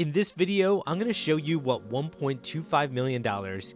In this video, I'm going to show you what $1.25 million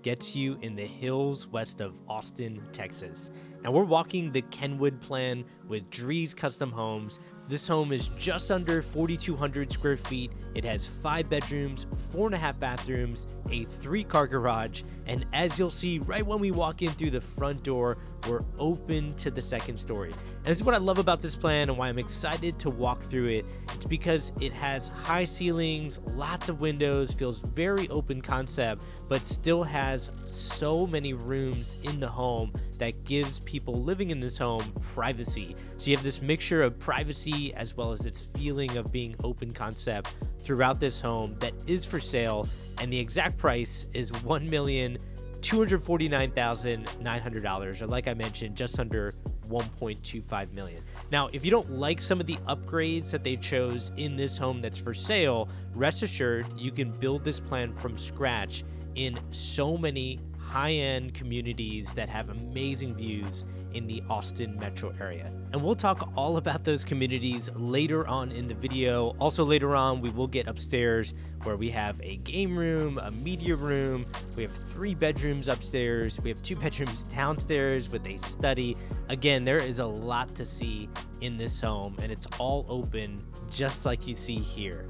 gets you in the hills west of Austin, Texas. Now we're walking the Kenwood plan with Drees Custom Homes. This home is just under 4,200 square feet. It has 5 bedrooms, 4.5 bathrooms, a 3-car garage, and as you'll see right when we walk in through the front door, we're open to the second story. And this is what I love about this plan and why I'm excited to walk through it. It's because it has high ceilings, lots of windows, feels very open concept, but still has so many rooms in the home that gives people living in this home privacy. So you have this mixture of privacy as well as its feeling of being open concept throughout this home that is for sale, and the exact price is $1,249,900, or like I mentioned, just under $1.25 million. Now, if you don't like some of the upgrades that they chose in this home that's for sale, rest assured you can build this plan from scratch in so many high-end communities that have amazing views in the Austin metro area. And we'll talk all about those communities later on in the video. Also later on, we will get upstairs where we have a game room, a media room, we have 3 bedrooms upstairs, we have 2 bedrooms downstairs with a study. Again, there is a lot to see in this home, and it's all open just like you see here.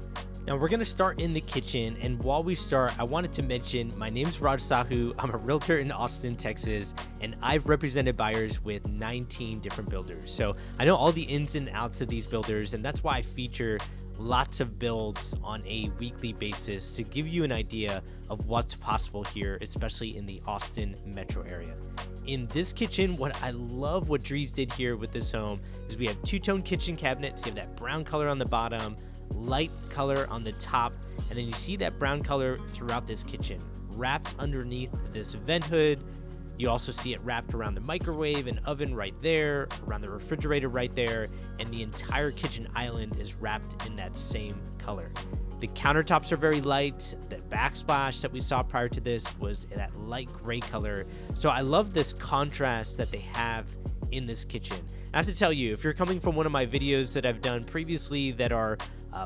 Now we're going to start in the kitchen, and while we start, I wanted to mention my name's Raj Sahu. I'm a realtor in Austin, Texas, and I've represented buyers with 19 different builders. So I know all the ins and outs of these builders, and that's why I feature lots of builds on a weekly basis to give you an idea of what's possible here, especially in the Austin metro area. In this kitchen, what I love what Drees did here with this home is we have 2-tone kitchen cabinets. You have that brown color on the bottom, light color on the top, and then you see that brown color throughout this kitchen wrapped underneath this vent hood. You also see it wrapped around the microwave and oven right there, around the refrigerator right there, and the entire kitchen island is wrapped in that same color. The countertops are very light. The backsplash that we saw prior to this was that light gray color. So I love this contrast that they have in this kitchen. I have to tell you, if you're coming from one of my videos that I've done previously that are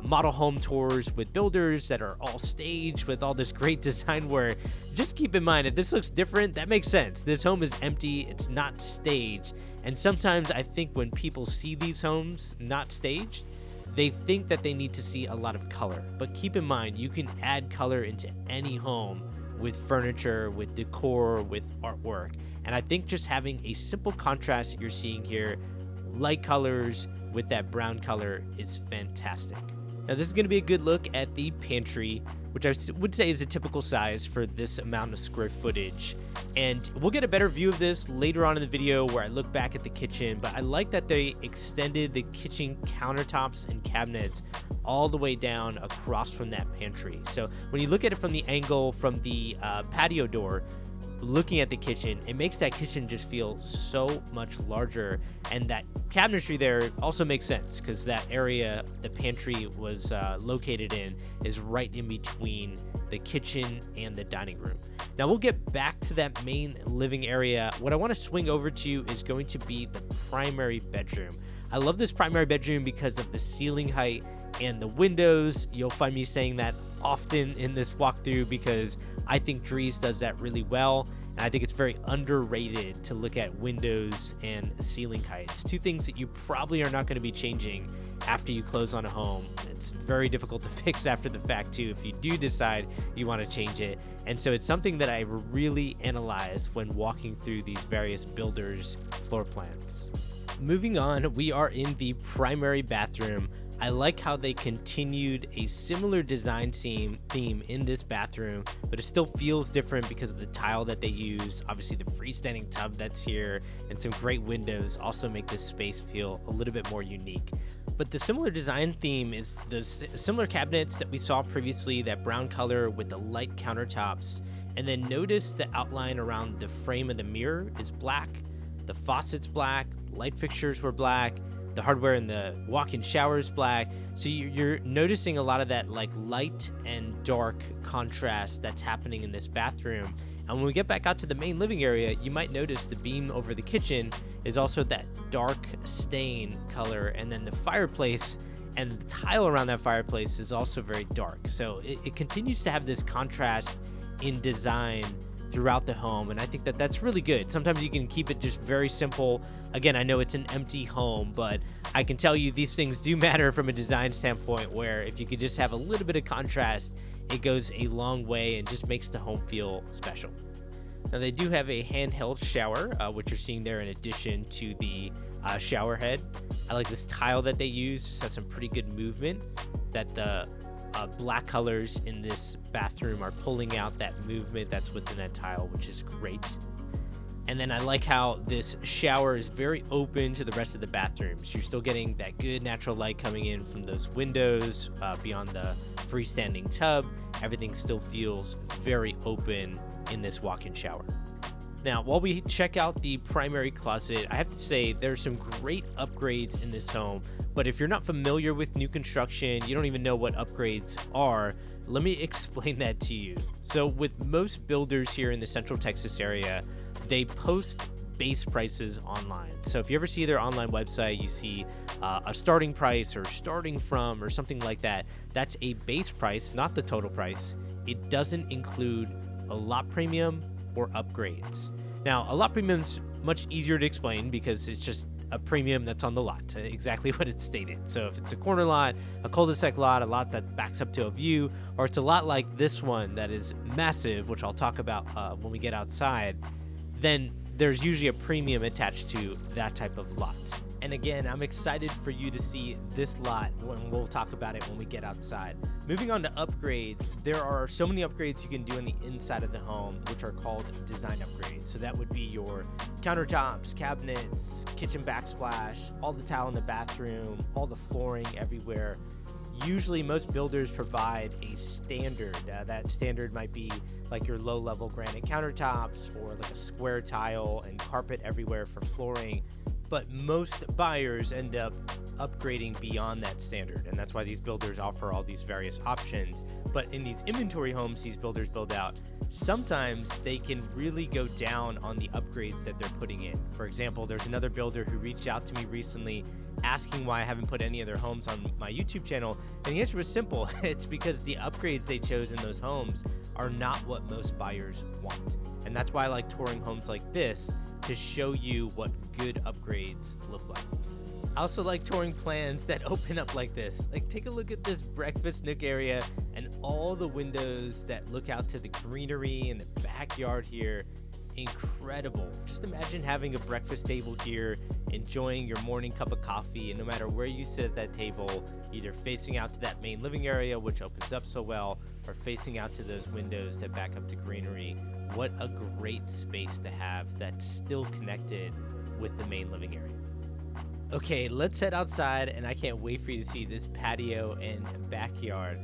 model home tours with builders that are all staged with all this great design work, just keep in mind, if this looks different, that makes sense. This home is empty, it's not staged. And sometimes I think when people see these homes not staged, they think that they need to see a lot of color. But keep in mind, you can add color into any home with furniture, with decor, with artwork. And I think just having a simple contrast that you're seeing here, light colors with that brown color, is fantastic. Now this is going to be a good look at the pantry, which I would say is a typical size for this amount of square footage. And we'll get a better view of this later on in the video where I look back at the kitchen, but I like that they extended the kitchen countertops and cabinets all the way down across from that pantry. So when you look at it from the angle from the patio door, looking at the kitchen, it makes that kitchen just feel so much larger, and that cabinetry there also makes sense because that area the pantry was located in is right in between the kitchen and the dining room. Now we'll get back to that main living area. What I want to swing over to is going to be the primary bedroom. I love this primary bedroom because of the ceiling height and the windows. You'll find me saying that often in this walkthrough because I think Drees does that really well, and I think it's very underrated to look at windows and ceiling heights. 2 things that you probably are not going to be changing after you close on a home. It's very difficult to fix after the fact too if you do decide you want to change it, and so it's something that I really analyze when walking through these various builders' floor plans. Moving on, we are in the primary bathroom. I like how they continued a similar design theme in this bathroom, but it still feels different because of the tile that they used. Obviously the freestanding tub that's here and some great windows also make this space feel a little bit more unique. But the similar design theme is the similar cabinets that we saw previously, that brown color with the light countertops. And then notice the outline around the frame of the mirror is black, the faucet's black, light fixtures were black, the hardware in the walk-in shower is black. So you're noticing a lot of that like light and dark contrast that's happening in this bathroom. And when we get back out to the main living area, you might notice the beam over the kitchen is also that dark stain color, and then the fireplace And the tile around that fireplace is also very dark. So it continues to have this contrast in design throughout the home, and I think that that's really good. Sometimes you can keep it just very simple. Again, I know it's an empty home, but I can tell you these things do matter from a design standpoint, where if you could just have a little bit of contrast, it goes a long way and just makes the home feel special. Now, they do have a handheld shower, which you're seeing there in addition to the shower head. I like this tile that they use. Just has some pretty good movement, that the black colors in this bathroom are pulling out that movement that's within that tile, which is great. And then I like how this shower is very open to the rest of the bathrooms. You're still getting that good natural light coming in from those windows beyond the freestanding tub. Everything still feels very open in this walk-in shower. Now, while we check out the primary closet, I have to say there's some great upgrades in this home. But if you're not familiar with new construction, you don't even know what upgrades are, let me explain that to you. So with most builders here in the Central Texas area, they post base prices online. So if you ever see their online website, you see a starting price or starting from or something like that. That's a base price, not the total price. It doesn't include a lot premium or upgrades. Now, a lot premium's much easier to explain because it's just a premium that's on the lot, exactly what it's stated. So if it's a corner lot, a cul-de-sac lot, a lot that backs up to a view, or it's a lot like this one that is massive, which I'll talk about when we get outside, then there's usually a premium attached to that type of lot. And again, I'm excited for you to see this lot when we'll talk about it when we get outside. Moving on to upgrades, there are so many upgrades you can do on the inside of the home, which are called design upgrades. So that would be your countertops, cabinets, kitchen backsplash, all the tile in the bathroom, all the flooring everywhere. Usually most builders provide a standard. That standard might be like your low-level granite countertops or like a square tile and carpet everywhere for flooring. But most buyers end up upgrading beyond that standard, and that's why these builders offer all these various options. But in these inventory homes these builders build out, sometimes they can really go down on the upgrades that they're putting in. For example, there's another builder who reached out to me recently asking why I haven't put any of their homes on my YouTube channel, and the answer was simple. It's because the upgrades they chose in those homes are not what most buyers want. And that's why I like touring homes like this, to show you what good upgrades look like. I also like touring plans that open up like this. Like, take a look at this breakfast nook area and all the windows that look out to the greenery and the backyard here. Incredible. Just imagine having a breakfast table here, enjoying your morning cup of coffee, and no matter where you sit at that table, either facing out to that main living area, which opens up so well, or facing out to those windows that back up to greenery. What a great space to have that's still connected with the main living area. Okay, let's head outside, and I can't wait for you to see this patio and backyard.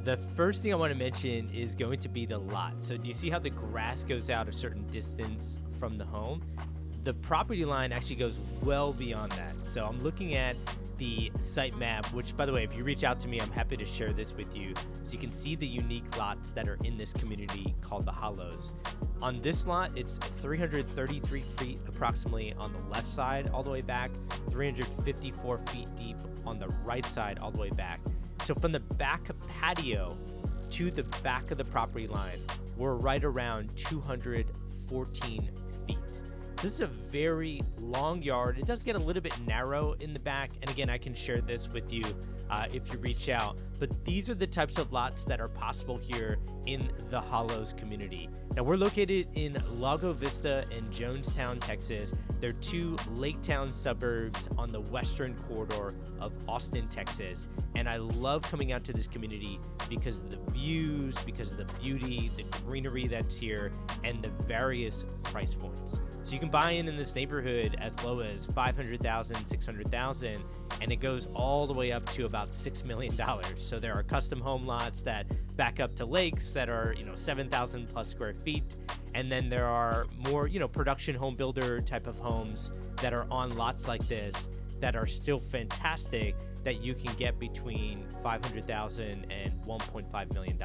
The first thing I want to mention is going to be the lot. So do you see how the grass goes out a certain distance from the home? The property line actually goes well beyond that. So I'm looking at the site map, which, by the way, if you reach out to me, I'm happy to share this with you so you can see the unique lots that are in this community called the Hollows. On this lot, it's 333 feet approximately on the left side all the way back, 354 feet deep on the right side all the way back. So from the back patio to the back of the property line, we're right around 214 feet. This is a very long yard. It does get a little bit narrow in the back, and again, I can share this with you if you reach out. But these are the types of lots that are possible here in the Hollows community. Now, we're located in Lago Vista and Jonestown, Texas. They're two lake town suburbs on the western corridor of Austin, Texas. And I love coming out to this community because of the views, because of the beauty, the greenery that's here, and the various price points. So you can buy in this neighborhood as low as $500,000, $600,000, and it goes all the way up to about $6 million. So there are custom home lots that back up to lakes that are, 7,000 plus square feet. And then there are more, production home builder type of homes that are on lots like this that are still fantastic, that you can get between $500,000 and $1.5 million.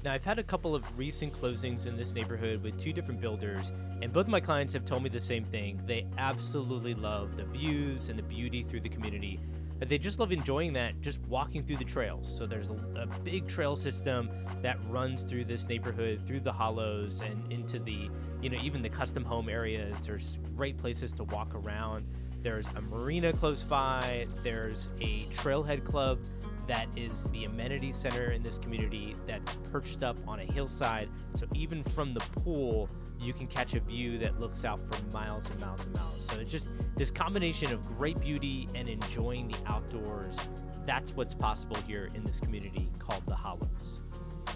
Now, I've had a couple of recent closings in this neighborhood with two different builders, and both of my clients have told me the same thing. They absolutely love the views and the beauty through the community. that they just love enjoying that, just walking through the trails. So there's a big trail system that runs through this neighborhood, through the hollows and into the, even the custom home areas. There's great places to walk around. There's a marina close by. There's a trailhead club that is the amenity center in this community that's perched up on a hillside. So even from the pool, you can catch a view that looks out for miles and miles and miles. So it's just this combination of great beauty and enjoying the outdoors. That's what's possible here in this community called the Hollows.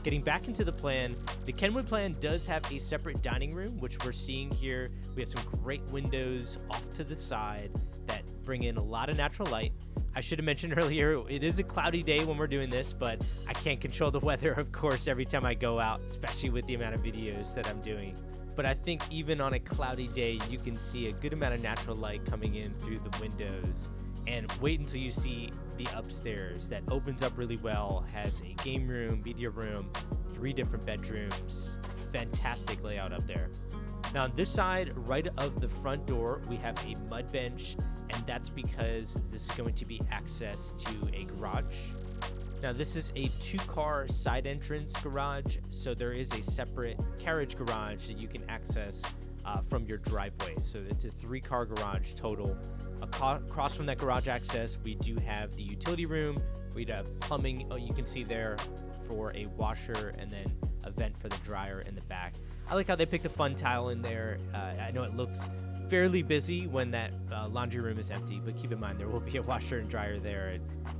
Getting back into the plan, the Kenwood plan does have a separate dining room, which we're seeing here. We have some great windows off to the side that bring in a lot of natural light. I should have mentioned earlier, it is a cloudy day when we're doing this, but I can't control the weather, of course, every time I go out, especially with the amount of videos that I'm doing. But I think even on a cloudy day, you can see a good amount of natural light coming in through the windows. And wait until you see the upstairs that opens up really well, has a game room, media room, 3 different bedrooms, fantastic layout up there. Now on this side, right of the front door, we have a mud bench, and that's because this is going to be access to a garage. Now this is a 2-car side entrance garage, so there is a separate carriage garage that you can access from your driveway. So it's a 3-car garage total. Across from that garage access, we do have the utility room. We'd have plumbing, you can see there, for a washer, and then a vent for the dryer in the back. I like how they picked a fun tile in there. I know it looks fairly busy when that laundry room is empty, but keep in mind there will be a washer and dryer there.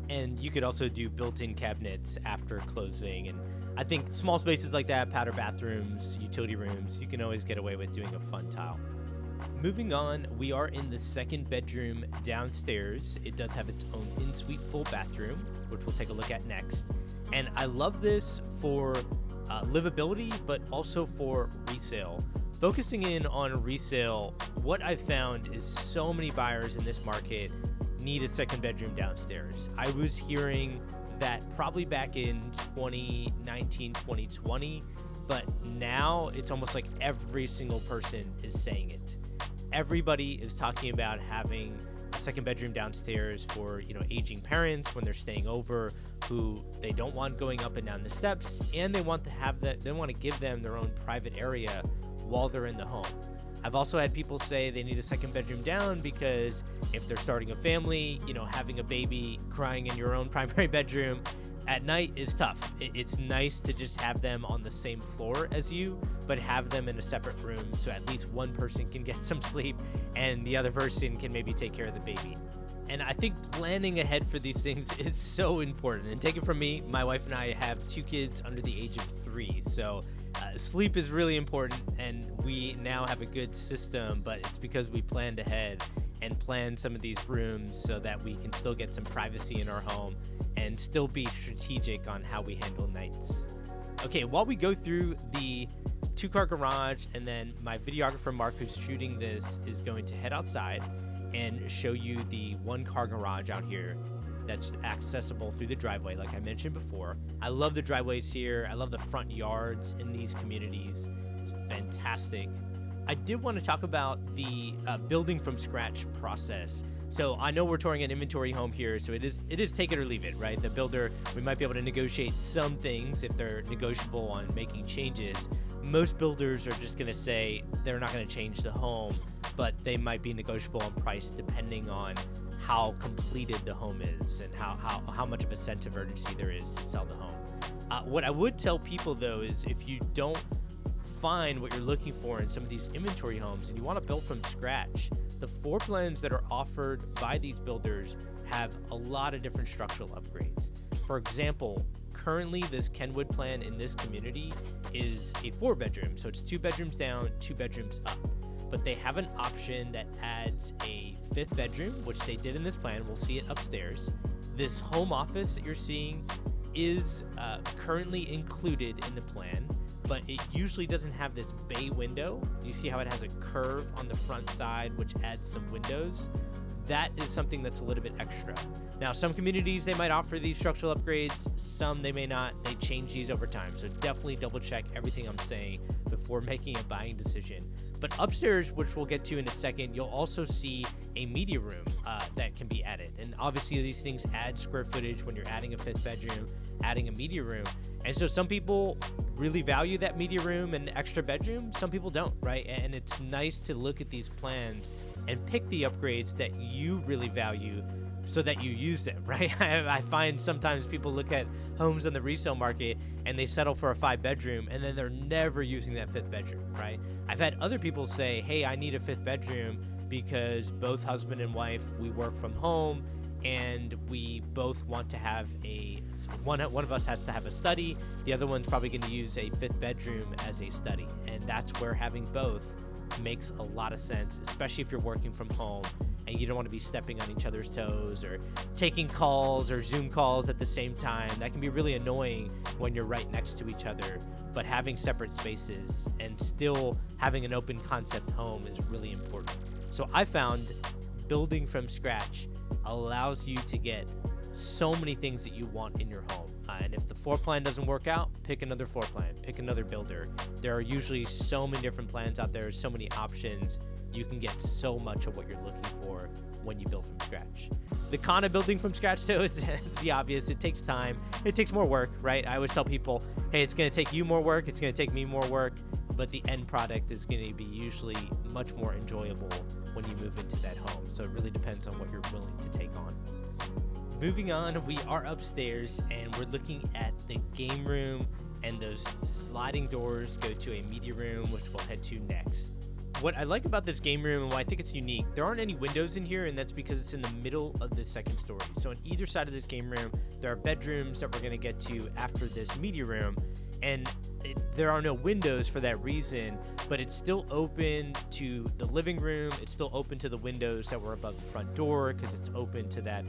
And you could also do built-in cabinets after closing. And I think small spaces like that, powder bathrooms, utility rooms, you can always get away with doing a fun tile. Moving on, we are in the 2nd bedroom downstairs. It does have its own in-suite full bathroom, which we'll take a look at next. And I love this for livability, but also for resale. Focusing in on resale, what I've found is so many buyers in this market need a 2nd bedroom downstairs. I was hearing that probably back in 2019, 2020, but now it's almost like every single person is saying it. Everybody is talking about having a 2nd bedroom downstairs for, aging parents when they're staying over, who they don't want going up and down the steps, and they want to have that, they want to give them their own private area while they're in the home. I've also had people say they need a 2nd bedroom down because if they're starting a family, having a baby crying in your own primary bedroom at night is tough. It's nice to just have them on the same floor as you, but have them in a separate room so at least one person can get some sleep and the other person can maybe take care of the baby. And I think planning ahead for these things is so important. And take it from me, my wife and I have 2 kids under the age of 3, so sleep is really important, and we now have a good system, but it's because we planned ahead and planned some of these rooms so that we can still get some privacy in our home and still be strategic on how we handle nights. Okay, while we go through the 2-car garage, and then my videographer Marc, who's shooting this, is going to head outside and show you the 1-car garage out here that's accessible through the driveway, like I mentioned before. I love the driveways here. I love the front yards in these communities. It's fantastic. I did want to talk about the building from scratch process. So I know we're touring an inventory home here, so it is take it or leave it, right? The builder, we might be able to negotiate some things if they're negotiable on making changes. Most builders are just going to say they're not going to change the home, but they might be negotiable on price depending on how completed the home is and how much of a sense of urgency there is to sell the home. What I would tell people though is if you don't find what you're looking for in some of these inventory homes and you want to build from scratch, the floor plans that are offered by these builders have a lot of different structural upgrades. For example, currently this Kenwood plan in this community is a 4-bedroom, so it's 2 bedrooms down, 2 bedrooms up. But they have an option that adds a 5th bedroom, which they did in this plan. We'll see it upstairs. This home office that you're seeing is currently included in the plan, but it usually doesn't have this bay window. You see how it has a curve on the front side, which adds some windows? That is something that's a little bit extra. Now, some communities, they might offer these structural upgrades. Some, they may not. They change these over time. So definitely double check everything I'm saying before making a buying decision. But upstairs, which we'll get to in a second, you'll also see a media room. that can be added. And obviously these things add square footage when you're adding a 5th bedroom, adding a media room. And so some people really value that media room and extra bedroom. Some people don't, right? And it's nice to look at these plans and pick the upgrades that you really value so that you use them, right? I find sometimes people look at homes on the resale market and they settle for a 5 bedroom and then they're never using that 5th bedroom, right? I've had other people say, hey, I need a 5th bedroom because both husband and wife, we work from home and we both want to have one of us has to have a study. The other one's probably going to use a 5th bedroom as a study. And that's where having both makes a lot of sense, especially if you're working from home and you don't want to be stepping on each other's toes or taking calls or Zoom calls at the same time. That can be really annoying when you're right next to each other, but having separate spaces and still having an open concept home is really important. So I found building from scratch allows you to get so many things that you want in your home. And if the floor plan doesn't work out, pick another floor plan, pick another builder. There are usually so many different plans out there, so many options. You can get so much of what you're looking for when you build from scratch. The con of building from scratch, though, is the obvious. It takes time. It takes more work, right? I always tell people, hey, it's going to take you more work. It's going to take me more work. But the end product is going to be usually much more enjoyable when you move into that home. So it really depends on what you're willing to take on. Moving on, we are upstairs and we're looking at the game room, and those sliding doors go to a media room, which we'll head to next. What I like about this game room and why I think it's unique, there aren't any windows in here, and that's because it's in the middle of the second story. So on either side of this game room, there are bedrooms that we're going to get to after this media room, and there are no windows for that reason, but it's still open to the living room. It's still open to the windows that were above the front door because it's open to that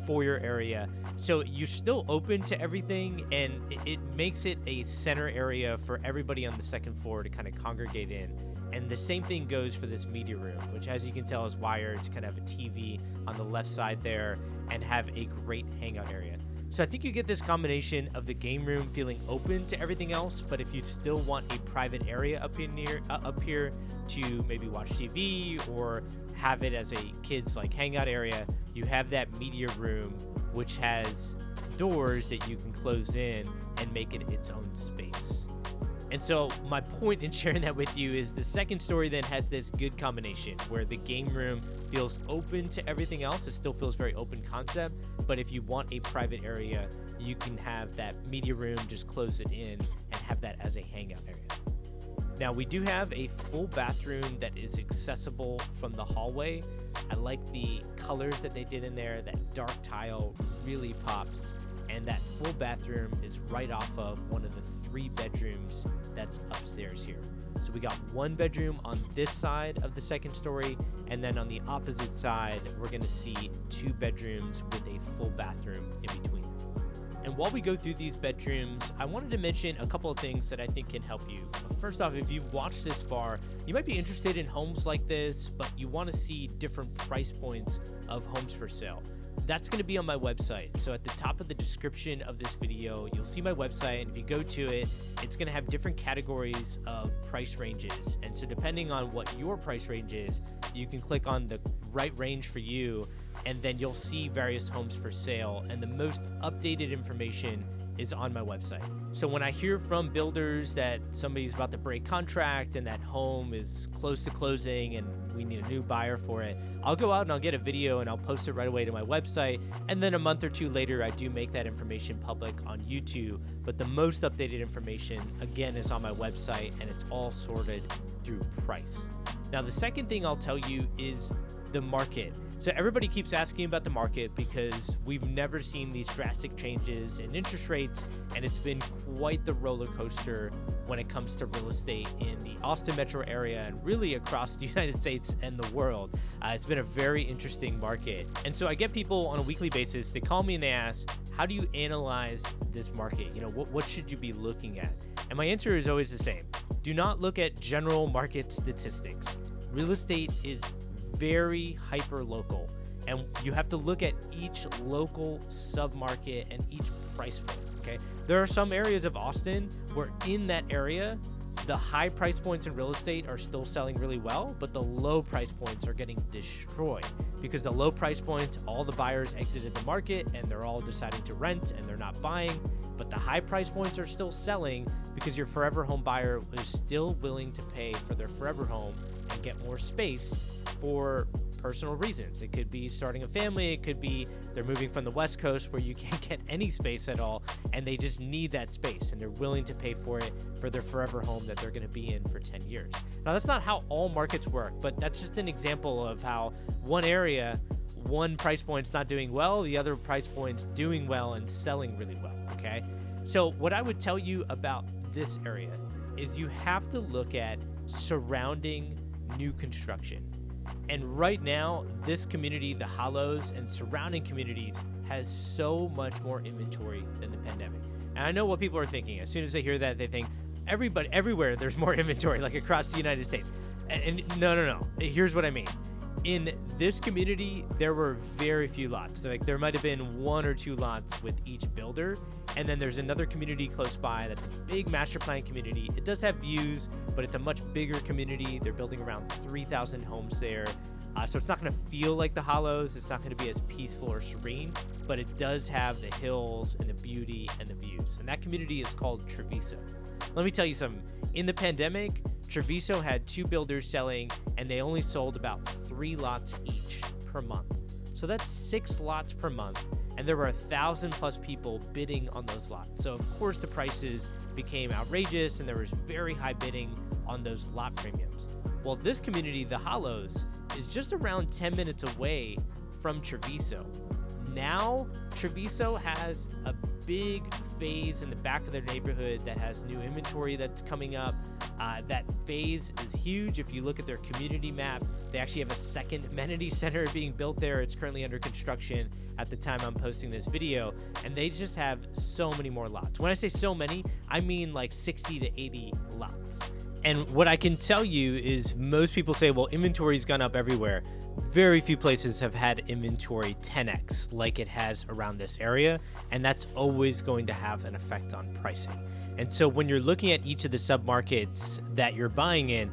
foyer area. So you're still open to everything, and it makes it a center area for everybody on the second floor to kind of congregate in. And the same thing goes for this media room, which, as you can tell, is wired to kind of have a TV on the left side there and have a great hangout area. So I think you get this combination of the game room feeling open to everything else, but if you still want a private area up here to maybe watch TV or have it as a kids like hangout area, you have that media room, which has doors that you can close in and make it its own space. And so my point in sharing that with you is the second story then has this good combination where the game room feels open to everything else. It still feels very open concept, but if you want a private area, you can have that media room, just close it in and have that as a hangout area. Now we do have a full bathroom that is accessible from the hallway. I like the colors that they did in there. That dark tile really pops. And that full bathroom is right off of one of the 3 bedrooms that's upstairs here. So we got 1 bedroom on this side of the second story, and then on the opposite side, we're gonna see 2 bedrooms with a full bathroom in between. And while we go through these bedrooms, I wanted to mention a couple of things that I think can help you. First off, if you've watched this far, you might be interested in homes like this, but you want to see different price points of homes for sale. That's going to be on my website. So at the top of the description of this video, you'll see my website. And if you go to it, it's going to have different categories of price ranges. And so depending on what your price range is, you can click on the right range for you, and then you'll see various homes for sale. And the most updated information is on my website. So when I hear from builders that somebody's about to break contract and that home is close to closing and we need a new buyer for it, I'll go out and I'll get a video and I'll post it right away to my website. And then a month or 2 later, I do make that information public on YouTube. But the most updated information, again, is on my website, and it's all sorted through price. Now, the second thing I'll tell you is the market. So everybody keeps asking about the market because we've never seen these drastic changes in interest rates, and it's been quite the roller coaster when it comes to real estate in the Austin metro area and really across the United States and the world. It's been a very interesting market. And so I get people on a weekly basis, they call me and they ask, how do you analyze this market? You know, what should you be looking at? And my answer is always the same. Do not look at general market statistics. Real estate is very hyper local, and you have to look at each local submarket and each price point. Okay, there are some areas of Austin where in that area the high price points in real estate are still selling really well, but the low price points are getting destroyed because the low price points, all the buyers exited the market and they're all deciding to rent and they're not buying. But the high price points are still selling because your forever home buyer is still willing to pay for their forever home and get more space for personal reasons. It could be starting a family. It could be they're moving from the West Coast where you can't get any space at all, and they just need that space, and they're willing to pay for it for their forever home that they're going to be in for 10 years. Now, that's not how all markets work, but that's just an example of how one area, one price point's not doing well, the other price point's doing well and selling really well, okay? So what I would tell you about this area is you have to look at surrounding new construction. And right now, this community, the Hollows and surrounding communities, has so much more inventory than the pandemic. And I know what people are thinking. As soon as they hear that, they think everywhere there's more inventory, like across the United States. And no. Here's what I mean. In this community, there were very few lots. So, like, there might have been 1 or 2 lots with each builder. And then there's another community close by that's a big master plan community. It does have views, but it's a much bigger community. They're building around 3,000 homes there. So it's not going to feel like the Hollows. It's not going to be as peaceful or serene, but it does have the hills and the beauty and the views. And that community is called Treviso. Let me tell you something. In the pandemic, Treviso had 2 builders selling, and they only sold about 3 lots each per month. So that's 6 lots per month, and there were 1,000+ people bidding on those lots. So of course the prices became outrageous, and there was very high bidding on those lot premiums. Well, this community, the Hollows, is just around 10 minutes away from Treviso. Now, Treviso has a big phase in the back of their neighborhood that has new inventory that's coming up. That phase is huge. If you look at their community map, they actually have a second amenity center being built there. It's currently under construction at the time I'm posting this video, and they just have so many more lots. When I say so many, I mean like 60 to 80 lots. And what I can tell you is most people say, well, inventory's gone up everywhere. Very few places have had inventory 10x like it has around this area, and that's always going to have an effect on pricing. And so when you're looking at each of the submarkets that you're buying in,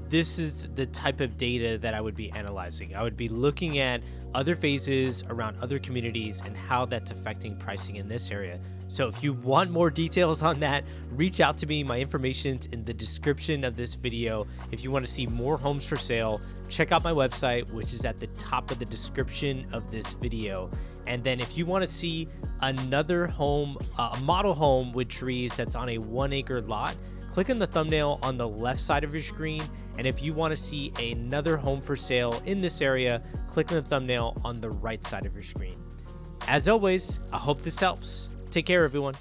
this is the type of data that I would be analyzing. I would be looking at other phases around other communities and how that's affecting pricing in this area. So if you want more details on that, reach out to me. My information's in the description of this video. If you want to see more homes for sale, check out my website, which is at the top of the description of this video. And then if you want to see another home, a model home with trees that's on a 1-acre lot, click on the thumbnail on the left side of your screen. And if you want to see another home for sale in this area, click on the thumbnail on the right side of your screen. As always, I hope this helps. Take care, everyone.